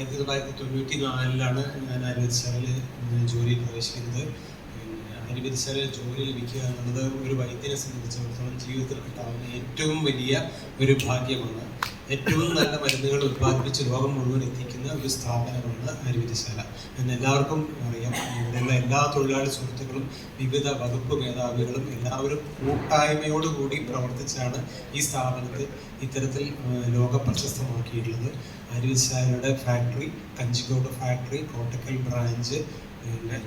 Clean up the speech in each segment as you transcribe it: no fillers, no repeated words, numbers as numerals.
1994 ഞാൻ ആയുർവേദശാലയിൽ ജോലിയിൽ പ്രവേശിക്കുന്നത്. ആയുർവേദശാലയിൽ ജോലി ലഭിക്കുക എന്നുള്ളത് ഒരു വൈദ്യനെ സംബന്ധിച്ചിടത്തോളം ജീവിതത്തിൽ കിട്ടാവുന്ന ഏറ്റവും വലിയ ഒരു ഭാഗ്യമാണ്. ഏറ്റവും നല്ല മരുന്നുകൾ ഉത്പാദിപ്പിച്ച് ലോകം മുഴുവൻ എത്തിക്കുന്ന ഒരു സ്ഥാപനമാണ് ആയുർവേദശാല എന്ന് എല്ലാവർക്കും അറിയാം. ഇവിടെയുള്ള എല്ലാ തൊഴിലാളി സുഹൃത്തുക്കളും വിവിധ വകുപ്പ് മേധാവികളും എല്ലാവരും കൂട്ടായ്മയോടുകൂടി പ്രവർത്തിച്ചാണ് ഈ സ്ഥാപനത്തെ ഇത്തരത്തിൽ ലോക പ്രശസ്തമാക്കിയിട്ടുള്ളത്. ആയുർവേദശാലയുടെ factory, Kanjikode factory, Kottakkal branch,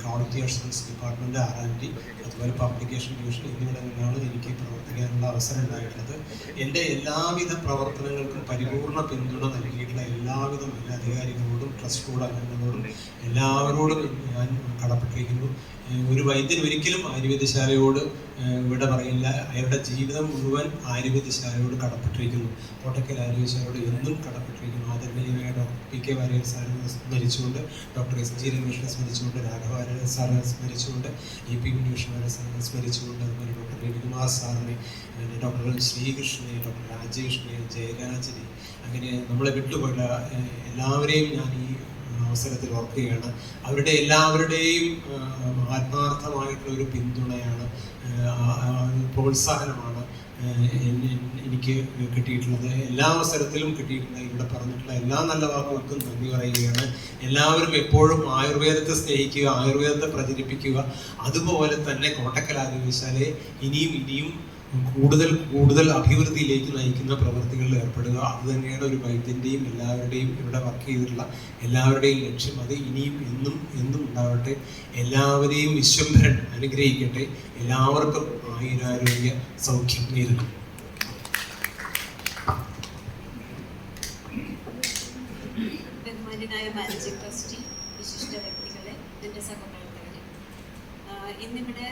quality assurance department, R&D, അതുപോലെ പബ്ലിക്കേഷൻ ഡിവിഷൻ എന്നിവിടങ്ങളിലാണ് എനിക്ക് പ്രവർത്തിക്കാനുള്ള അവസരം ഉണ്ടായിട്ടുള്ളത്. എൻ്റെ എല്ലാവിധ പ്രവർത്തനങ്ങൾക്കും പരിപൂർണ പിന്തുണ നൽകിയിട്ടുള്ള എല്ലാവിധ അധികാരികളോടും ട്രസ്റ്റ് ബോർഡ് അംഗങ്ങളോടും എല്ലാവരോടും ഞാൻ കടപ്പെട്ടിരിക്കുന്നു. ഒരു വൈദ്യൻ ഒരിക്കലും ആയുർവേദശാലയോട് ഇവിടെ പറയില്ല. അയാളുടെ ജീവിതം മുഴുവൻ ആയുർവേദശാലയോട് കടപ്പെട്ടിരിക്കുന്നു. കോട്ടക്കൽ ആയുർവേദശാലയോട് എന്നും കടപ്പെട്ടിരിക്കുന്നു. ആദരണീയനായ ഡോക്ടർ PK വാര്യർ സാറിനെ സ്മരിച്ചുകൊണ്ട്, ഡോക്ടർ SG രമേഷിനെ സ്മരിച്ചുകൊണ്ട്, രാഘവ സാറിനെ സ്മരിച്ചുകൊണ്ട്, EP ഉണ്ണികൃഷ്ണനെ സ്മരിച്ചുകൊണ്ട്, അതുപോലെ ഡോക്ടർ രവികുമാർ സാറിനെ, ഡോക്ടർ ശ്രീകൃഷ്ണനെ, ഡോക്ടർ രാജേഷിനെ, ജയരാജനെ, അങ്ങനെ നമ്മളെ വിട്ടുപോയ എല്ലാവരെയും ഞാൻ ഈ അവസരത്തിൽ ഓർക്കുകയാണ്. അവരുടെ എല്ലാവരുടെയും ആത്മാർത്ഥമായിട്ടുള്ള ഒരു പിന്തുണയാണ്, പ്രോത്സാഹനമാണ് എനിക്ക് കിട്ടിയിട്ടുള്ളത്. എല്ലാ അവസരത്തിലും കിട്ടിയിട്ടുള്ള ഇവിടെ പറഞ്ഞിട്ടുള്ള എല്ലാ നല്ല വാക്കുകൾക്കും നന്ദി പറയുകയാണ്. എല്ലാവരും എപ്പോഴും ആയുർവേദത്തെ സ്നേഹിക്കുക, ആയുർവേദത്തെ പ്രചരിപ്പിക്കുക. അതുപോലെ തന്നെ കോട്ടക്കൽ ആയുർവേദശാലയെ ഇനിയും കൂടുതൽ അഭിവൃദ്ധിയിലേക്ക് നയിക്കുന്ന പ്രവൃത്തികളിൽ ഏർപ്പെടുക. അത് തന്നെയാണ് ഒരു വൈദ്യൻ്റെയും എല്ലാവരുടെയും ഇവിടെ വർക്ക് ചെയ്തിട്ടുള്ള എല്ലാവരുടെയും ലക്ഷ്യം. അത് ഇനിയും എന്നും ഉണ്ടാവട്ടെ. എല്ലാവരെയും വിശ്വംഭരൻ അനുഗ്രഹിക്കട്ടെ. എല്ലാവർക്കും ആയുരാരോഗ്യ സൗഖ്യം നേരുന്നു. ബഹുമാന്യനായ മാനേജിംഗ് ട്രസ്റ്റി, വിശിഷ്ട വ്യക്തികളെ, എൻ്റെ സഹപ്രവർത്തകരെ, ഇന്നിവിടെ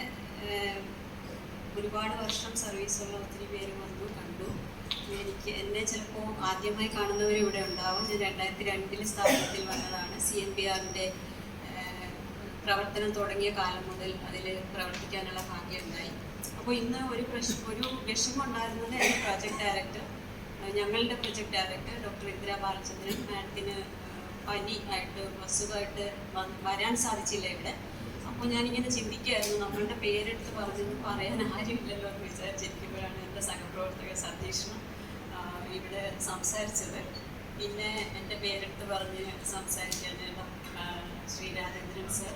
ഒരുപാട് വർഷം സർവീസുള്ള ഒത്തിരി പേര് വന്നു കണ്ടു. എന്നെ ചിലപ്പോൾ ആദ്യമായി കാണുന്നവർ ഇവിടെ ഉണ്ടാവും. ഞാൻ 2002 സ്ഥാപനത്തിൽ വന്നതാണ്. CNBRൻ്റെ പ്രവർത്തനം തുടങ്ങിയ കാലം മുതൽ അതിൽ പ്രവർത്തിക്കാനുള്ള ഭാഗ്യം ഉണ്ടായി. അപ്പോൾ ഇന്ന് ഒരു വിഷമം ഉണ്ടായിരുന്നത് എൻ്റെ ഞങ്ങളുടെ project director doctor Indira Balachandran മാഡത്തിന് പനി ആയിട്ട് അസുഖമായിട്ട് വരാൻ സാധിച്ചില്ല ഇവിടെ. അപ്പോൾ ഞാനിങ്ങനെ ചിന്തിക്കുകയായിരുന്നു, നമ്മളുടെ പേരെടുത്ത് പറഞ്ഞൊന്നും പറയാൻ ആരുമില്ലല്ലോ എന്ന് വിചാരിച്ചിരിക്കുമ്പോഴാണ് എൻ്റെ സഹപ്രവർത്തക സതീഷ് ഇവിടെ സംസാരിച്ചത്. പിന്നെ എൻ്റെ പേരെടുത്ത് പറഞ്ഞ് സംസാരിക്കാൻ ശ്രീ രാജേന്ദ്രൻ സർ,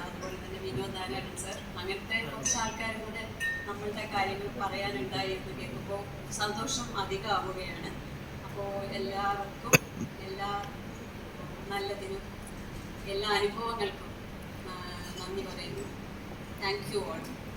അതുപോലെ തന്നെ വിനോദ് നാരായണൻ സർ, അങ്ങനത്തെ കുറച്ച് ആൾക്കാരും കൂടെ നമ്മളുടെ കാര്യങ്ങൾ പറയാനുണ്ടായി എന്ന് കേൾക്കുമ്പോൾ സന്തോഷം അധികമാവുകയാണ്. അപ്പോൾ എല്ലാവർക്കും എല്ലാ നല്ലതിനും എല്ലാ അനുഭവങ്ങൾക്കും നന്ദി പറയുന്നു. Thank you all.